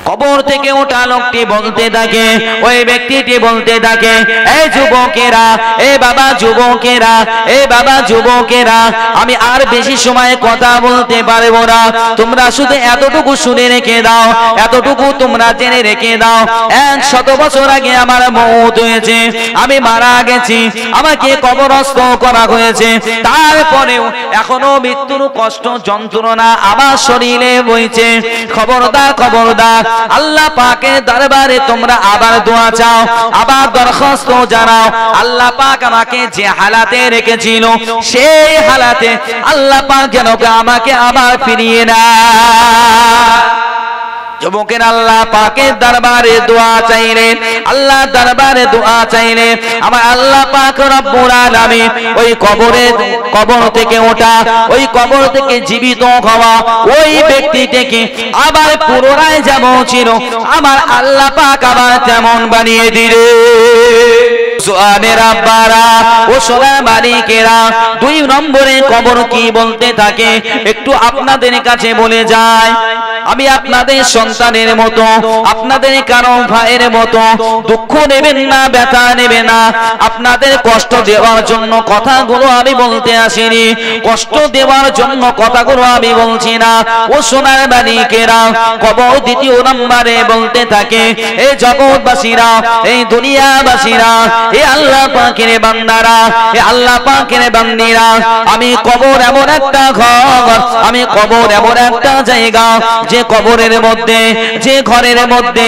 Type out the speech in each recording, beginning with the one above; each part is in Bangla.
কবর থেকে ওঠা লোকটি বলতে থাকে, ওই ব্যক্তিটি বলতে থাকে, এই যুবকেরা, এ বাবা যুবকেরা, এ বাবা যুবকেরা, আমি আর বেশি সময় কথা বলতে পারবো না, তোমরা শুধু এতটুকু শুনে রেখে দাও, এতটুকু তোমরা জেনে রেখে দাও, 100 বছর আগে আমার মওত হয়েছে, আমি মারা গেছি, আমাকে কবরস্থ করা হয়েছে, তারপরেও এখনো মৃত্যুর কষ্ট যন্ত্রণা আমার শরীরে বইছে। খবরদার খবরদার, আল্লাহ পাকের দরবারে তোমরা আবার দোয়া চাও, আবার দরখাস্ত জানাও, আল্লাহ পাক আমাকে যে হালাতে রেখেছিল সেই হালাতে আল্লাহ পাক যেন আমাকে আবার ফিরিয়ে নেয়। যুবকের আল্লাহ পাকের দরবারে দোয়া চাইলেন, আল্লাহ দরবারে দোয়া চাইলেন, আমার আল্লাহ পাক রব্বুল আলামিন ওই কবর থেকে ওঠা, ওই কবর থেকে জীবিত হওয়া ওই ব্যক্তিটিকে আবার পুনরায় যেমন ছিল আমার আল্লাহ পাক আবার তেমন বানিয়ে দিলে। সোয়ানের আব্বারা ও সোনার মালিকেরা, 2 নম্বরে কবর কি বলতে থাকে একটু আপনাদের কাছে বলে যায়। আমি আপনাদের সন্তানের মতো, আপনাদের কারো ভাইয়ের মতো দুঃখ নেবেন না, ব্যথা নেবে না, আপনাদের কষ্ট দেওয়ার জন্য কথাগুলো আমি বলতে আসিনি, কষ্ট দেওয়ার জন্য কথাগুলো আমি বলছি না। ও সোনার মালিকেরা, কবর 2 নম্বরে বলতে থাকে, এই জগৎবাসীরা, এই দুনিয়াবাসীরা, এ আল্লাহ পাকের বান্দারা, এ আল্লাহ পাকের বান্দিরা, আমি কবর এমন একটা ঘর, আমি কবর এমন একটা জায়গা, যে কবরের মধ্যে, যে ঘরের মধ্যে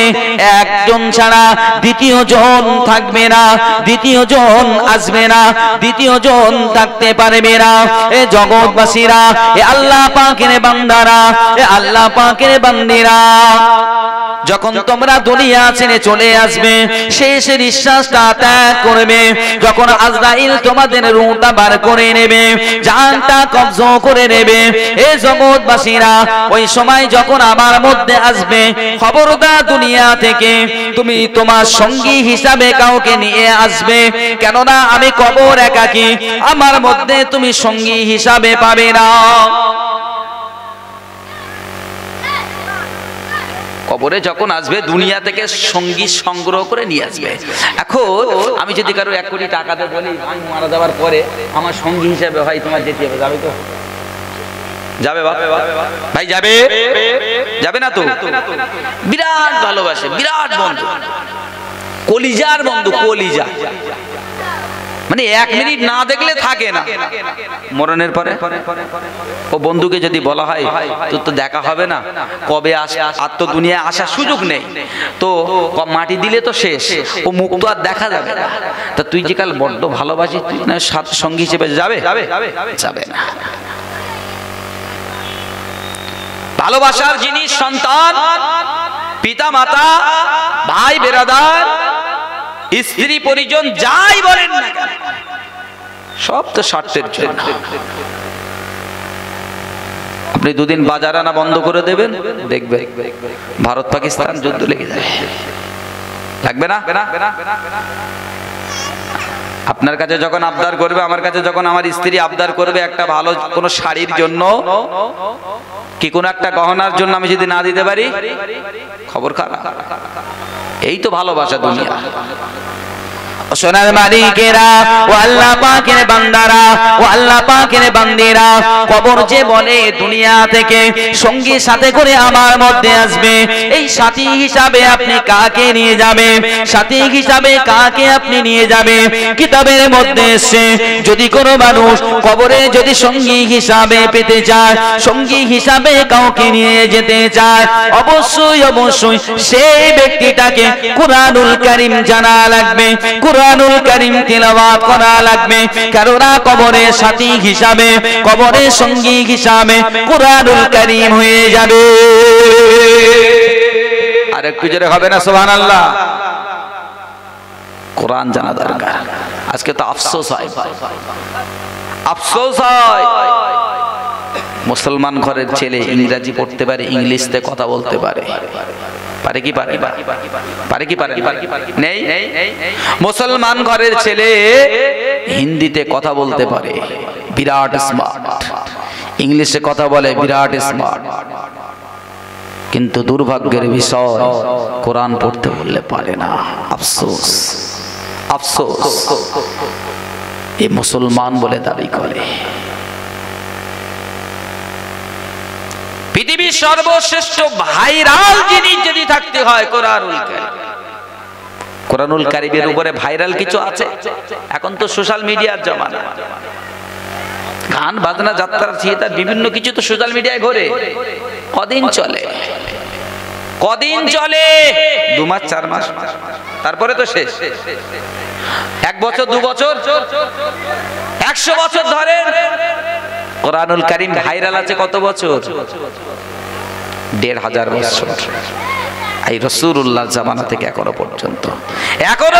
একজন ছাড়া দ্বিতীয় জন থাকবে না, দ্বিতীয় জন আসবে না, দ্বিতীয় জন থাকতে পারবে না। এ জগৎবাসীরা, এ আল্লাহ পাকের বান্দারা, এ আল্লাহ পাকের বান্দিরা, যখন তোমরা দুনিয়া ছেড়ে চলে আসবে, শেষ নিঃশ্বাসটা ত্যাগ করবে, যখন আজরাইল তোমাদের রূহটা বার করে নেবে, জানটা কবজা করে নেবে, এই জগৎবাসীরা ওই সময় যখন আমার মধ্যে আসবে, খবরদার দুনিয়া থেকে তুমি তোমার সঙ্গী হিসাবে কাউকে নিয়ে আসবে, কেননা আমি কবর একাকী, আমার মধ্যে তুমি সঙ্গী হিসাবে পাবে না। কবরে যখন আসবে দুনিয়া থেকে সঙ্গী সংগ্রহ করে নিয়ে আসবে। এখন আমি যদি কারো 1 কোটি টাকাতে বলি আমি মারা যাওয়ার পরে আমার সঙ্গী হিসাবে হয় তোমার যেতে হবে, যাবে তো? যাবে ভাই? যাবে? যাবে না তো? বিরাট ভালোবাসে, বিরাট বন্ধু, কলিজার বন্ধু, কলিজা, মানে 1 মিনিট না দেখলে থাকে না। মরণের পরে ও বন্ধুকে যদি বলা হয় তোর তো দেখা হবে না, কবে আর তো দুনিয়ায় আসার সুযোগ নেই, তো মাটি দিলে তো শেষ, ও মুখ তো আর দেখা যাবে না, তা তুই যে কাল বড্ড ভালোবাসিস, তুই না সাথে সঙ্গী হিসেবে যাবে? যাবে না। ভালোবাসার জিনিস সন্তান, পিতা মাতা, ভাই বেরাদার, স্ত্রী পরিজন, যাই বলেন না সব তো স্বার্থের জন্য। আপনি 2 দিন বাজার আনা বন্ধ করে দেবেন, দেখবেন ভারত পাকিস্তান যুদ্ধ লেগে যাবে, লাগবে না? আপনার কাছে যখন আবদার করবে, আমার কাছে যখন আমার স্ত্রী আবদার করবে একটা ভালো কোনো শাড়ির জন্য কি কোনো একটা গহনার জন্য, আমি যদি না দিতে পারি খবর খারাপ। এই তো ভালোবাসা দুনিয়া। সোনার মালিকেরা, ও আল্লাহ পাকের বান্দারা, ও আল্লাহ পাকের বান্দিরা, কবর যে বলে দুনিয়া থেকে সঙ্গী সাথে করে আমার মধ্যে আসবে, এই সাথী হিসাবে আপনি কাকে নিয়ে যাবে? সাথী হিসাবে কাকে আপনি নিয়ে যাবে? কিতাবের মধ্যে এসেছে, যদি কোনো মানুষ কবরে যদি সঙ্গী হিসাবে পেতে চায়, সঙ্গী হিসাবে কাউকে নিয়ে যেতে চায়, অবশ্যই অবশ্যই সেই ব্যক্তিটাকে কুরআনুল কারীম জানা লাগবে, কুরআনুল কারীম তেলাওয়াত করা লাগবে, কারণা কবরে সাথী হিসাবে, কবরে সঙ্গী হিসাবে কুরআনুল কারীম হয়ে যাবে। আর একটু জোরে হবে না সুবহানাল্লাহ? কোরআন জানা দরকার। আজকে তো আফসোস হয়, আফসোস হয়, মুসলমান ঘরের ছেলে ইংরেজি পড়তে পারে, ইংলিশে কথা বলতে পারে, পারে কি পারে? পারে কি পারে? নেই। মুসলমান ঘরের ছেলে হিন্দিতে কথা বলতে পারে, বিরাট স্মার্ট, ইংলিশে কথা বলে, বিরাট স্মার্ট, কিন্তু দুর্ভাগ্যের বিষয় কোরআন পড়তে বললে পারে না। আফসোস আফসোস, এই মুসলমান বলে দাবি করে। পৃথিবীর সর্বশ্রেষ্ঠ ভাইরাল জিনিস যদি থাকতে হয় কোরআনুল কারীম। কোরআনুল কারীমের উপরে ভাইরাল কিছু আছে? এখন তো সোশ্যাল মিডিয়ার জমানা, গান বাজনা যাত্রা থিয়েটার বিভিন্ন কিছু তো সোশ্যাল মিডিয়ায় ঘোরে। কদিন চলে? কদিন চলে? 2 মাস 4 মাস, তারপরে তো শেষ। 1 বছর 2 বছর 100 বছর ধরে কোরআনুল কারীম ভাইরাল আছে। কত বছর? 1500 বছর। এই রাসূলুল্লাহ জামানা থেকে এখনো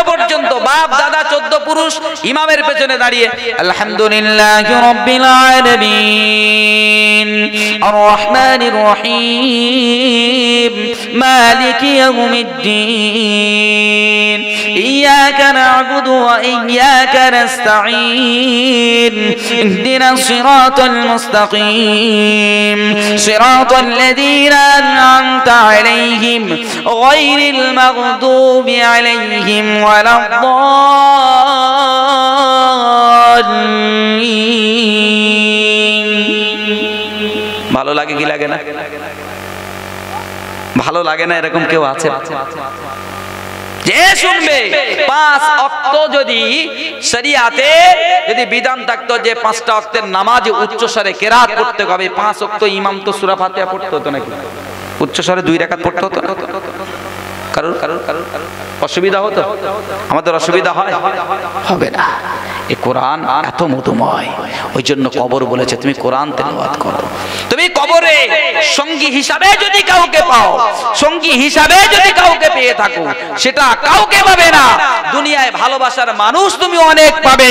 পর্যন্ত বাপ দাদা 14 পুরুষ ইমামের পেছনে দাঁড়িয়ে আলহামদুলিল্লাহি রাব্বিল আলামিন আর রহমানির রহিম মালিকি ইয়াউমিদ্দিন ইয়াকা না'বুদু ওয়া ইয়াকা নাস্তাঈন ইহদিনাস সিরাতাল মুস্তাকিম সিরাতাল লাযীনা আন'আমতা আলাইহিম غير المغضوب عليهم ولا الضالين। ভালো লাগে কি লাগে না? ভালো লাগে না এরকম কেউ আছে? যে শুনবে 5 ওয়াক্ত যদি শরিয়াতে যদি বিধান থাকতো যে 5টা ওয়াক্তের নামাজে উচ্চ স্বরে কিরাত পড়তে হবে, 5 ওয়াক্ত ইমাম তো সূরা ফাতিহা পড়তে হতো নাকি? উচ্চ স্বরে 2 রাকাত পড়তে হতো। কারোর অসুবিধা হতো? আমাদের অসুবিধা হয়? হবে না। এই কোরআন এত মধুময়, ওই জন্য কবর বলেছে তুমি কোরআন তেলাওয়াত করো। তুমি কবরে সঙ্গী হিসাবে যদি কাউকে পাও, সঙ্গী হিসাবে যদি কাউকে পেয়ে থাকো, সেটা কাউকে পাবে না। দুনিয়ায় ভালোবাসার মানুষ তুমি অনেক পাবে,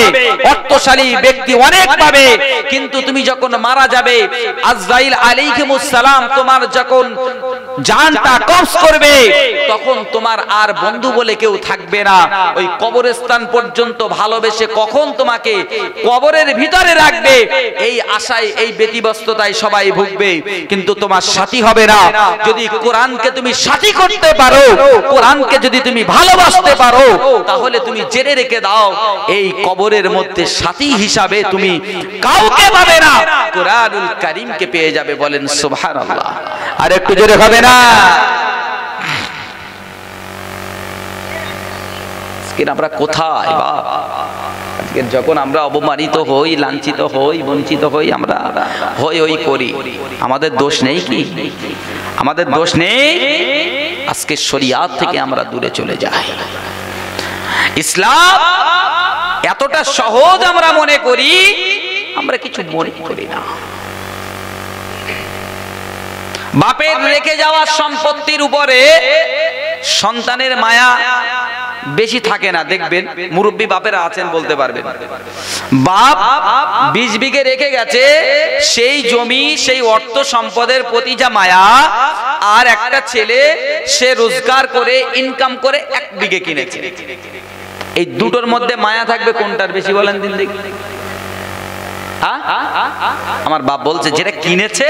অর্থশালী ব্যক্তি অনেক পাবে, কিন্তু তুমি যখন মারা যাবে, আজরাইল আলাইহিমুস সালাম তোমার যখন জানটা কবজ করবে, তখন তোমার আর বন্ধু বলে কেউ থাকবে না। ওই কবরস্থান পর্যন্ত ভালোবেসে কখন তোমাকে কবরের ভিতরে রাখবে, এই আশায় এই ব্যতিব্যস্ততায় সবাই ভুগবে, কিন্তু তোমার সাথী হবে না। যদি কোরআনকে তুমি সাথী করতে পারো, কোরআনকে যদি তুমি ভালোবাসতে পারো, তাহলে তুমি জেনে রেখে দাও এই কবরের মধ্যে সাথী হিসাবে তুমি কাউকে পাবে না, কোরআনুল কারীমকে পেয়ে যাবে। বলেন সুবহানাল্লাহ। আর একটু জোরে হবে না? আমরা কোথায় বাপ? আজকে যখন আমরা অবমানিত হই, লাঞ্ছিত হই, বঞ্চিত হই, আমরা হই হই করি। আমাদের দোষ নেই কি? আমাদের দোষ নেই? আজকে শরিয়াত থেকে আমরা দূরে চলে যাই। ইসলাম এতটা সহজ আমরা মনে করি, আমরা কিছু মনে করি না। বাপের রেখে যাওয়া সম্পত্তির উপরে সন্তানের মায়া বেশি থাকে না। দেখবেন মুরব্বী বাপেরা আছেন, বলতে পারবেন, বাপ 20 বিঘে রেখে গেছে, সেই জমি সেই অর্থ সম্পদের প্রতি যা মায়া, আর একটা ছেলে সে রোজগার করে ইনকাম করে 1 বিঘে কিনেছে, এই দুটোর মধ্যে মায়া থাকবে কোনটার বেশি? বলেন দিন দেখি। আমার বাপ বলছে যেটা কিনেছে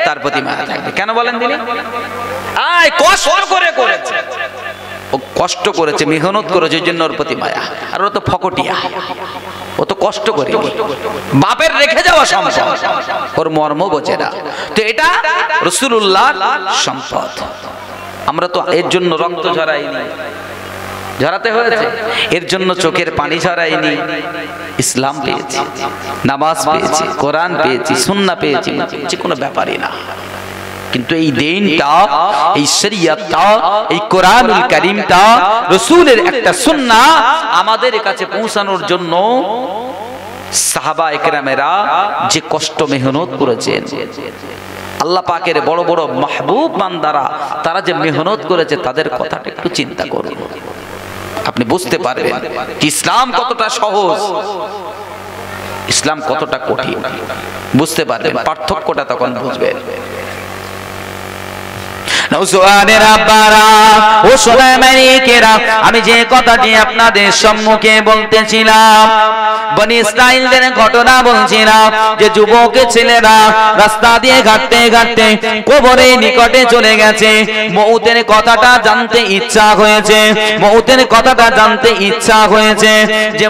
তার প্রতি মায়া থাকবে। কেন বলেন দিন? কষ্ট করে করেছে, ও কষ্ট করেছে, মেহনত করেছে, ওই জন্য ওর প্রতি মায়া। আর ও তো ফকটিয়া, ও তো কষ্ট করে বাপের রেখে যাওয়া সম্পদ, ওর মর্ম বোঝে না। তো এটা রাসূলুল্লাহর সম্পদ। আমরা তো এর জন্য রক্ত ঝরাইনি, ঝরাতে হয়েছে, এর জন্য চোখের পানি ঝরাইনি। ইসলাম পেয়েছি, নামাজ পেয়েছি, কোরআন পেয়েছি, সুন্নাহ পেয়েছি, যে কোনো ব্যাপারই না। কিন্তু এই দিনটা, এই শরীয়তটা, এই কোরআনুল কারীমটা, রাসূলের একটা সুন্নাহ আমাদের কাছে পৌঁছানোর জন্য সাহাবা একরামেরা যে কষ্ট মেহনত করেছেন, আল্লাহ পাকের বড় বড় মাহবুব বান্দারা তারা যে মেহনত করেছে, তাদের কথাটা একটু চিন্তা করুন। আপনি বুঝতে পারবেন ইসলাম কতটা সহজ, ইসলাম কতটা কঠিন, বুঝতে পারবেন, পার্থক্যটা তখন বুঝবেন। নওজওয়ানের আব্বারা ও সোনা মালিকেরা, আমি যে কথাটি আপনাদের সম্মুখে বলতেছিলাম, বনি ইসরাইলদের ঘটনা বলছিলাম, যে যুবক ছেলেরা রাস্তা দিয়ে ঘাটতে ঘাটতে কবরের নিকটে চলে গেছে, মউতের কথাটা জানতে ইচ্ছা হয়েছে, মউতের কথাটা জানতে ইচ্ছা হয়েছে, যে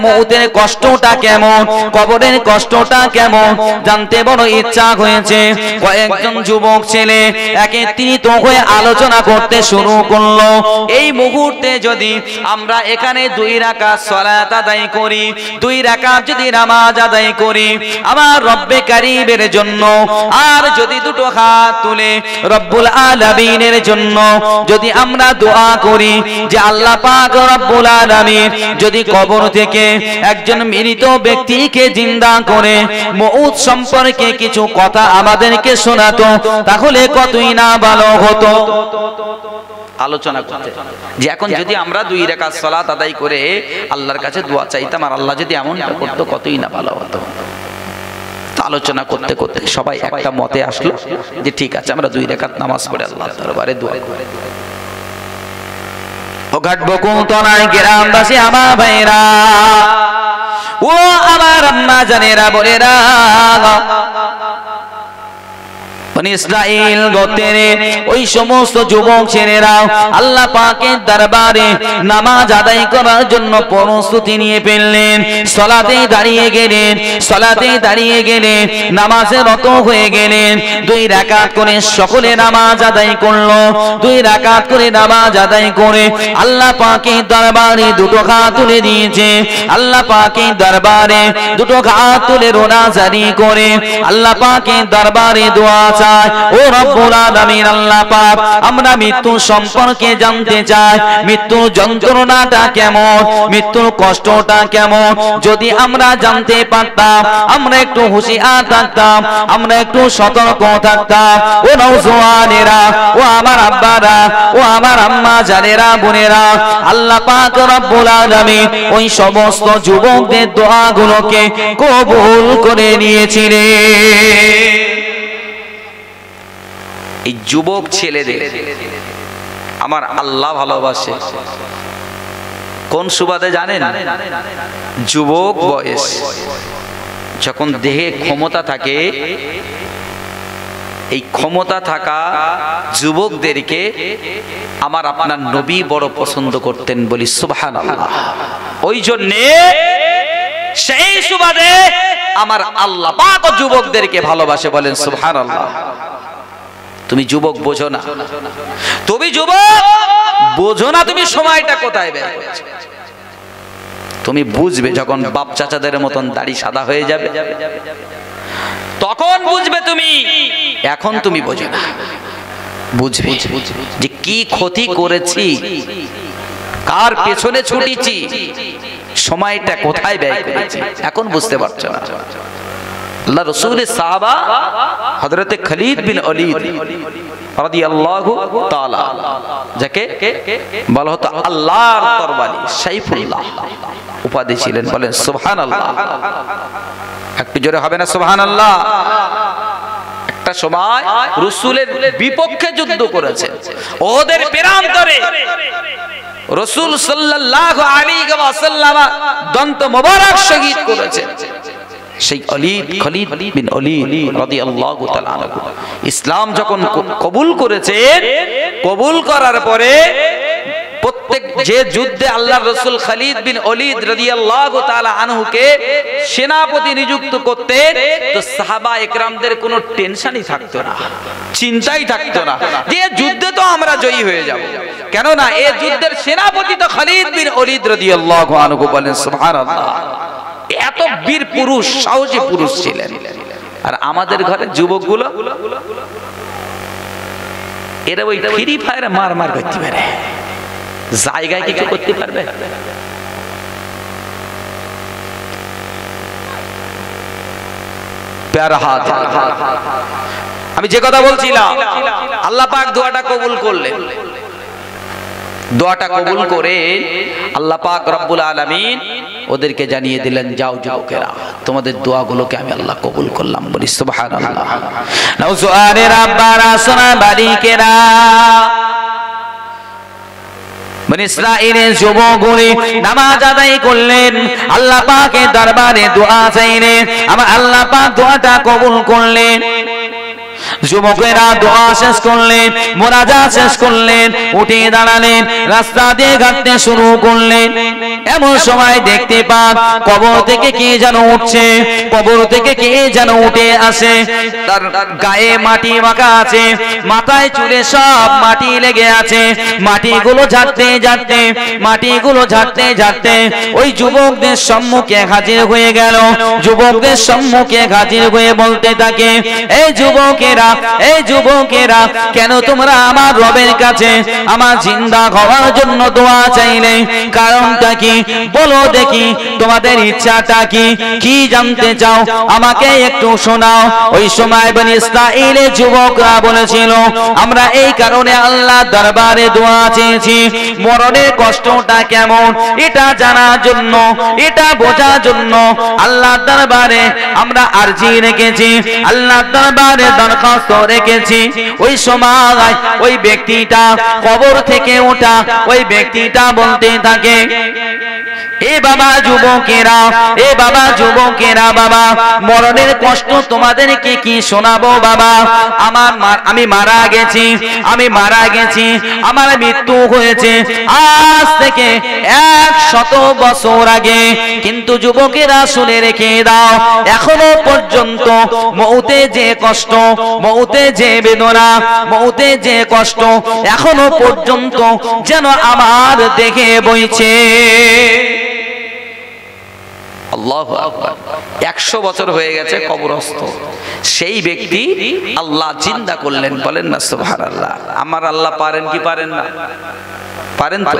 মউতের কষ্টটা কেমন, কবরের কষ্টটা কেমন জানতে বড় ইচ্ছা হয়েছে। কয়েকজন যুবক ছেলে একত্রিত হয়ে আলোচনা করতে শুরু করলো, এই মুহূর্তে যদি আমরা এখানে 2 রাকাত সালাত আদায় করি, 2 রাকাত যদি নামাজ আদায় করি আমার রব্বে কারীমের জন্য, আর যদি দুটো হাত তুলে রব্বুল আলামিনের জন্য যদি আমরা দোয়া করি যে আল্লাহ পাক রব্বুল আলামিন যদি কবর থেকে একজন মৃত ব্যক্তিকে জিন্দা করে মউত সম্পর্কে কিছু কথা আমাদেরকে শোনাতো, তাহলে কতই না ভালো হতো। আলোচনা করতে যে এখন যদি আমরা 2 রাকাত সালাত আদায় করে আল্লাহর কাছে দোয়া চাইতাম আর আল্লাহ যদি এমনটা করতো কতই না ভালো হতো। আলোচনা করতে করতে সবাই একটা মতে আসলো যে ঠিক আছে আমরা 2 রাকাত নামাজ পড়ে আল্লাহর দরবারে দোয়া করি। ও ঘাটবকুলতলায় গ্রামবাসী আমার ভাইরা, ও আমার আম্মা জানেরা বোনেরা, বনি ইসরাইল গোত্রের ওই সমস্ত যুবক ছেলেরা আল্লাহ পাকের দরবারে নামাজ আদায় করার জন্য প্রস্তুতি নিয়ে ফেললেন। সালাতে দাঁড়িয়ে গেলেন, সালাতে দাঁড়িয়ে গেলেন, নামাজে রত হয়ে গেলেন। 2 রাকাত করে সকলে নামাজ আদায় করলো। 2 রাকাত করে নামাজ আদায় করে আল্লাহ পাকের দরবারে 2 হাত তুলে দিয়েছে। আল্লাহ পাকের দরবারে 2 হাত তুলে রোনা জারি করে আল্লাহ পাকের দরবারে দোয়া চায়, ও রব্বুল আলামিন আল্লাহ পাক আমরা মৃত্যু সম্পর্কে জানতে চাই, মৃত্যুর যন্ত্রণাটা কেমন, মৃত্যুর কষ্টটা কেমন, যদি আমরা জানতে পারতাম আমরা একটু হুঁশিয়ার থাকতাম, আমরা একটু সতর্ক থাকতাম। ও নওজওয়ানেরা, ও আমার আব্বারা, ও আমার আম্মা জানেরা বোনেরা, আল্লাহ পাক রব্বুল আলামিন ওই সমস্ত যুবকদের দোয়াগুলোকে কবুল করে নিয়েছিলেন। এই যুবক ছেলেদের আমার আল্লাহ ভালোবাসে কোন সুবাদে জানেন? যুবক বয়স যখন দেহে ক্ষমতা থাকে, এই ক্ষমতা থাকা যুবকদেরকে আমার আপনার নবী বড় পছন্দ করতেন, বলি সুবহানাল্লাহ। ওই জন্যে সেই সুবাদে আমার আল্লাহ পাক যুবকদেরকে ভালোবাসে, বলেন সুবহানাল্লাহ। তুমি যুবক বোঝো না, তুমি যুবক বোঝো না তুমি সময়টা কোথায় ব্যয় করছো। তুমি বুঝবে যখন বাপ চাচাদের মতন দাড়ি সাদা হয়ে যাবে, তখন বুঝবে তুমি। এখন তুমি বোঝো না, বুঝবে যে কি ক্ষতি করেছি, কার পেছনে ছুটেছি, সময়টা কোথায় ব্যয় করেছি, এখন বুঝতে পারছো না। আল্লাহ রাসূলের সাহাবা হযরতে খালিদ বিন ওলীদ রাদিয়াল্লাহু তাআলা, যাকে বলা হতো আল্লাহর তরবারি, সাইফুল্লাহ উপাধি ছিলেন, বলেন সুবহানাল্লাহ। একটু জোরে হবে না সুবহানাল্লাহ? একটা সময় রাসূলের বিপক্ষে যুদ্ধ করেছেন, ওদের প্রান্তরে রাসূল সাল্লাল্লাহু আলাইহি ওয়াসাল্লাম দন্ত মোবারক শহীদ করেছেন। সেই খালিদ বিন ওলীদ রাদিয়াল্লাহু তাআলা আনহু ইসলাম যখন কবুল করেছেন, কবুল করার পরে প্রত্যেক যে যুদ্ধে আল্লাহর রাসূল খালিদ বিন ওলীদ রাদিয়াল্লাহু তাআলা আনহুকে সেনাপতি নিযুক্ত করতেন, তো সাহাবা একরামদের কোনো টেনশনই থাকতো না, চিন্তাই থাকতো না যে যুদ্ধে তো আমরা জয়ী হয়ে যাব, কেননা এই যুদ্ধের সেনাপতি তো খালিদ বিন ওলীদ রাদিয়াল্লাহু আনহু, বলেন সুবহানাল্লাহ। এত বীর পুরুষ, সাহসী পুরুষ ছিলেন। আর আমাদের ঘরে যুবকগুলো এরা ওই ফ্রি ফায়ারে মার মার করতে পারে, জায়গায় কিছু করতে পারবে? আমি যে কথা বলছিলাম, আল্লাহ পাক দোয়াটা কবুল করলেন। দোয়াটা কবুল করে আল্লাহ পাক রব্বুল আলামিন ওদেরকে জানিয়ে দিলেন, যাও যুবকেরা, তোমাদের দোয়াগুলোকে আমি আল্লাহ কবুল করলাম, বলি সুবহানাল্লাহ। নাউজুয়ানের আব্বারা সোনা বালিকেরা, বনি ইসরাঈলের যুবকগুলি নামাজ আদায় করলেন, আল্লাহ পাকের দরবারে দোয়া চাইলেন, আমার আল্লাহ পাক দোয়াটা কবুল করলেন। যুবকেরা দোয়া শেষ করলেন, মোনাজাত শেষ করলেন, উঠে দাঁড়ালেন, রাস্তা দিয়ে হাঁটতে শুরু করলেন। এমন সময় দেখতে পান কবর থেকে কে যেন উঠছে, কবর থেকে কে যেন উঠে আসে। তার গায়ে মাটি মাখা আছে, মাথায় চুলে সব মাটি লেগে আছে। মাটিগুলো ঝাড়তে ঝাড়তে, মাটিগুলো ঝাড়তে ঝাড়তে ওই যুবকদের সম্মুখে হাজির হয়ে গেল। যুবকদের সম্মুখে হাজির হয়ে বলতে থাকে, এই যুবকেরা, এই যুবকেরা, কেন তোমরা আমার রবের কাছে আমার জিন্দা হওয়ার জন্য দোয়া চাইলে? কারণটা কি বলো দেখি, তোমাদের ইচ্ছাটা কি, কি জানতে চাও আমাকে একটু শোনাও। ওই সময় বনি ইসরাঈলের যুবকরা বলেছিল, আমরা এই কারণে আল্লাহর দরবারে দোয়া চেয়েছি, মরণের কষ্টটা কেমন এটা জানার জন্য, এটা বোঝার জন্য আল্লাহর দরবারে আমরা আরজি রেখেছি, আল্লাহর দরবারে দরখাস্ত রেখেছি। ওই সময় ওই ব্যক্তিটা কবর থেকে ওঠা ওই ব্যক্তিটা বলতে থাকে, এ বাবা যুবকেরা, এ বাবা যুবকেরা, বাবা মরণের কষ্ট তোমাদেরকে কি শোনাবো বাবা? আমি মারা গেছি, আমি মারা গেছি, আমার মৃত্যু হয়েছে আজ থেকে 100 বছর আগে। কিন্তু যুবকেরা শুনে রেখে দাও, এখনো পর্যন্ত মউতে যে কষ্ট, মউতে যে বেদনা, মউতে যে কষ্ট এখনো পর্যন্ত যেন আমার দেখে বইছে। আল্লাহু আকবার। 100 বছর হয়ে গেছে কবরস্থ, সেই ব্যক্তি আল্লাহ জিন্দা করলেন। বলেন না সুবহানাল্লাহ। আমার আল্লাহ পারেন কি পারেন না? পারেন তো?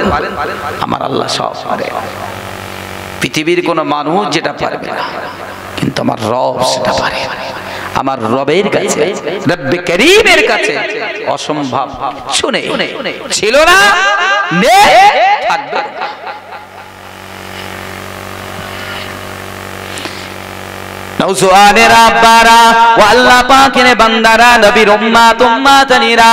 আমার আল্লাহ সব পারে। পৃথিবীর কোন মানুষ যেটা পারবে না, কিন্তু আমার রব সেটা পারে। আমার রবের কাছে, রব্বে করিমের কাছে অসম্ভব শুনে ছিল না, নেই, থাকবে। নওজোয়ানের আব্বারা ও আল্লাহ পাকের বান্দারা, নবীর উম্মাত উম্মাতানিরা,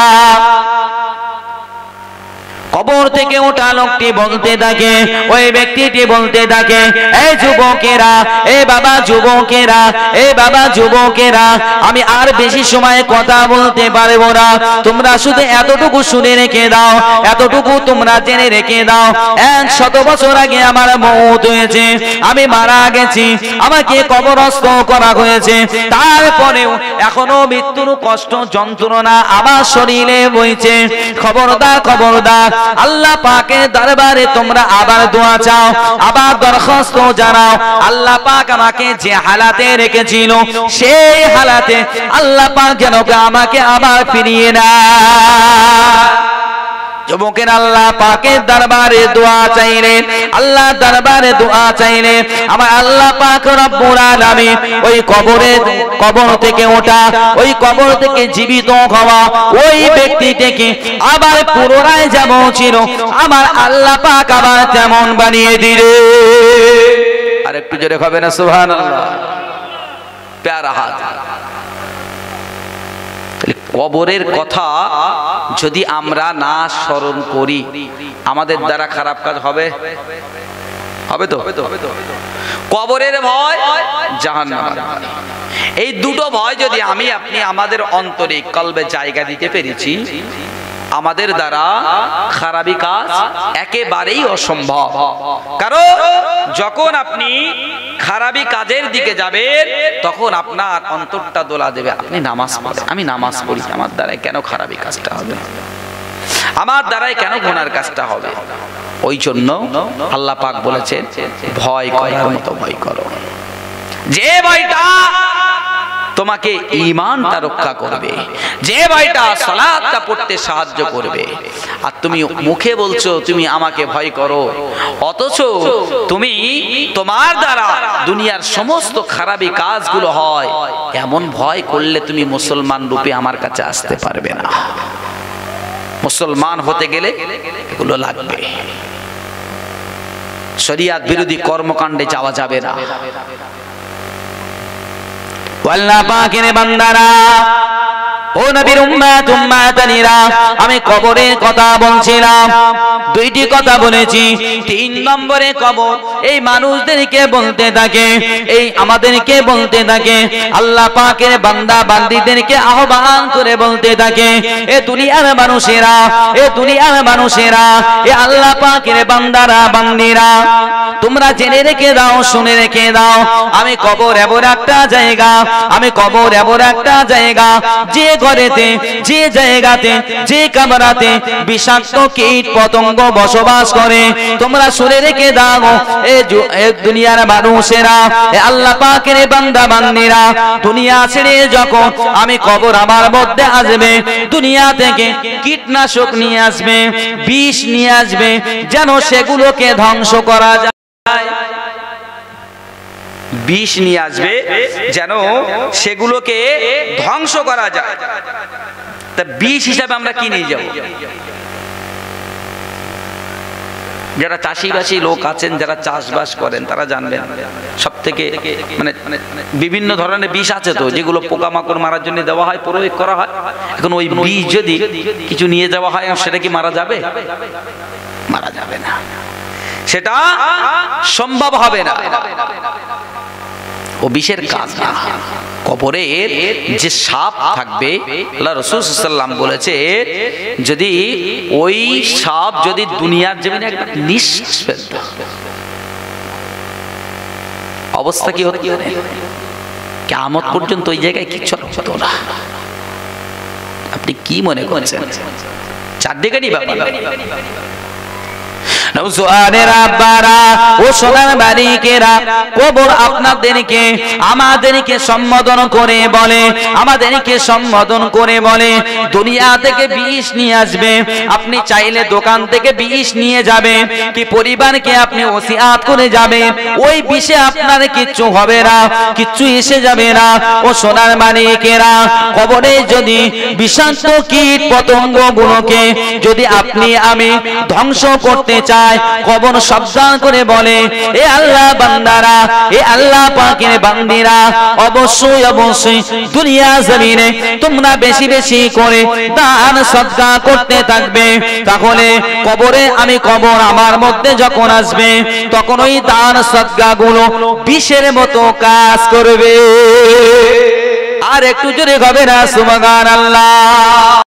কবর থেকে ওঠা লোকটি বলতে থাকে, ওই ব্যক্তিটি বলতে থাকে, এই যুবকেরা, এই বাবা যুবকেরা, এই বাবা যুবকেরা, আমি আর বেশি সময় কথা বলতে পারবো না, তোমরা শুধু এতটুকু শুনে রেখে দাও, এতটুকু তোমরা জেনে রেখে দাও, 100 বছর আগে আমার মওত হয়েছে, আমি মারা গেছি, আমাকে কবরস্থ করা হয়েছে, তারপরেও এখনো মৃত্যুর কষ্ট যন্ত্রণা আমার শরীরে বইছে। খবরদার, খবরদার, আল্লাহ পাকের দরবারে তোমরা আবার দোয়া চাও, আবার দরখাস্ত জানাও। আল্লাহ পাক আমাকে যে হালাতে রেখেছিল সেই হালাতে আল্লাহ পাক যেন আমাকে আবার ফিরিয়ে নেয়। যুবকের আল্লাহ পাকের দরবারে দোয়া চাইলেন, আল্লাহ দরবারে দোয়া চাইলেন, আমার আল্লাহ পাক রব্বুল আলামিন ওই কবর থেকে ওঠা, ওই কবর থেকে জীবিত হওয়া ওই ব্যক্তিটিকে আবার পুনরায় যেমন ছিল আমার আল্লাহ পাক আবার তেমন বানিয়ে দিলে। আর একটু জোরে হবে না সুবহানাল্লাহ? প্যারা হাত। কবরের কথা যদি আমরা না স্মরণ করি, আমাদের দ্বারা খারাপ কাজ হবে? হবে তো? কবরের ভয়, জাহান্নামের ভয়, এই দুটো ভয় যদি আমি আপনি আমাদের অন্তরে কলবে জায়গা দিতে পেরেছি, আমাদের দ্বারা খারাপি কাজ একেবারেই অসম্ভব। কারণ যখন আপনি খারাপি কাজের দিকে যাবেন তখন আপনার অন্তরটা দোলা দেবে। আপনি নামাজ পড়েন, আমি নামাজ পড়ি, আমার দ্বারাই কেন খারাপি কাজটা হবে, আমার দ্বারাই কেন গুনার কাজটা হবে? ওই জন্য আল্লাহ পাক বলেছেন, ভয় করার মতো ভয় করো, যে ভয়টা তোমাকে ঈমানটা রক্ষা করবে, যে ভয়টা সালাতটা পড়তে সাহায্য করবে। আর তুমি মুখে বলছো তুমি আমাকে ভয় করো, অথচ তুমি তোমার দ্বারা দুনিয়ার সমস্ত খারাপি কাজগুলো হয়, এমন ভয় করলে তুমি মুসলমান রূপে আমার কাছে আসতে পারবে না। মুসলমান হতে গেলে এগুলো লাগবে। শরিয়াত বিরোধী কর্মকাণ্ডে যাওয়া যাবে না। আল্লাহ পাকের বান্দারা, ও নবীর উম্মত উম্মাতানিরা, আমি কবরের কথা বলছিলাম, দুইটি কথা বলেছি। 3 নম্বরে কবর এই মানুষদেরকে বলতে থাকে, এই আমাদেরকে বলতে থাকে, আল্লাহ পাকের বান্দা বান্দীদেরকে আহ্বান করে বলতে থাকে, এ দুনিয়ার মানুষেরা, এ দুনিয়ার মানুষেরা, এ আল্লাহ পাকের বান্দারা বান্দীরা, তোমরা জেনে রেখে দাও, শুনে রেখে দাও, আমি কবর এমন একটা জায়গা, আমি কবর এমন একটা জায়গা, যে ঘরেতে, যে জায়গাতে, যে কামরাতে বিষাক্ত কীট পতঙ্গ বসবাস করে। তোমরা শুনে রেখে দাও, এ দুনিয়ার মানুষেরা, এ আল্লাহ পাকের বান্দা বান্দীরা, দুনিয়া ছেড়ে যখন আমি কবর আমার মধ্যে আসবে, দুনিয়া থেকে কীটনাশক নিয়ে আসবে, বিষ নিয়ে আসবে, যেন সেগুলোকে ধ্বংস করা যায়। বিষ নিয়ে আসবে যেন সেগুলোকে ধ্বংস করা যায়। তা বিষ হিসাবে আমরা কি নিয়ে যাব? যারা চাষিবাসী লোক আছেন, যারা চাষবাস করেন, তারা জানবেন সব থেকে মানে বিভিন্ন ধরনের বিষ আছে তো, যেগুলো পোকামাকড় মারার জন্য দেওয়া হয়, প্রয়োগ করা হয়। এখন ওই বিষ যদি কিছু নিয়ে যাওয়া হয়, সেটা কি মারা যাবে? মারা যাবে না, সেটা সম্ভব হবে না। ও বিষের কাজ না। কবরের যে সাপ থাকবে, আল্লাহ রাসূল সাল্লাল্লাহু আলাইহি ওয়াসাল্লাম বলেছে, যদি ওই সাপ যদি দুনিয়ার জমিনে একবার নিষ্পেদ, অবস্থা কি হতো? কিয়ামত পর্যন্ত ওই জায়গায় কিছু হতো না। আপনি কি মনে করছেন? চারদিকে নি বাবা, কবর আপনাদেরকে আমাদেরকে সম্বোধন করে বলে, আমাদেরকে সম্বোধন করে বলে, দুনিয়া থেকে বিষ নিয়ে আসবে। আপনি চাইলে দোকান থেকে বিষ নিয়ে যাবে, কি পরিবারকে আপনি ওসিয়াত করে যাবে, ওই বিষে আপনার কিচ্ছু হবে না, কিচ্ছু এসে যাবে না। ও সোনার মানিকেরা, কবরে যদি বিষাক্ত কীট পতঙ্গ গুলোকে যদি আপনি আমি ধ্বংস করতে চাই, কবর সাবধান করে বলে, এ আল্লাহ বান্দারা, এ আল্লাহ পাকের বান্দীরা, অবশ্যই অবশ্যই দুনিয়া জমিনে তোমরা বেশি বেশি করে দান সদকা করতে থাকবে। তাহলে কবরে আমি কবর আমার মধ্যে যখন আসবে, তখন ওই দান সদকা গুলো বিষের মতো কাজ করবে। আর একটু জোরে হবে না সুবহানাল্লাহ।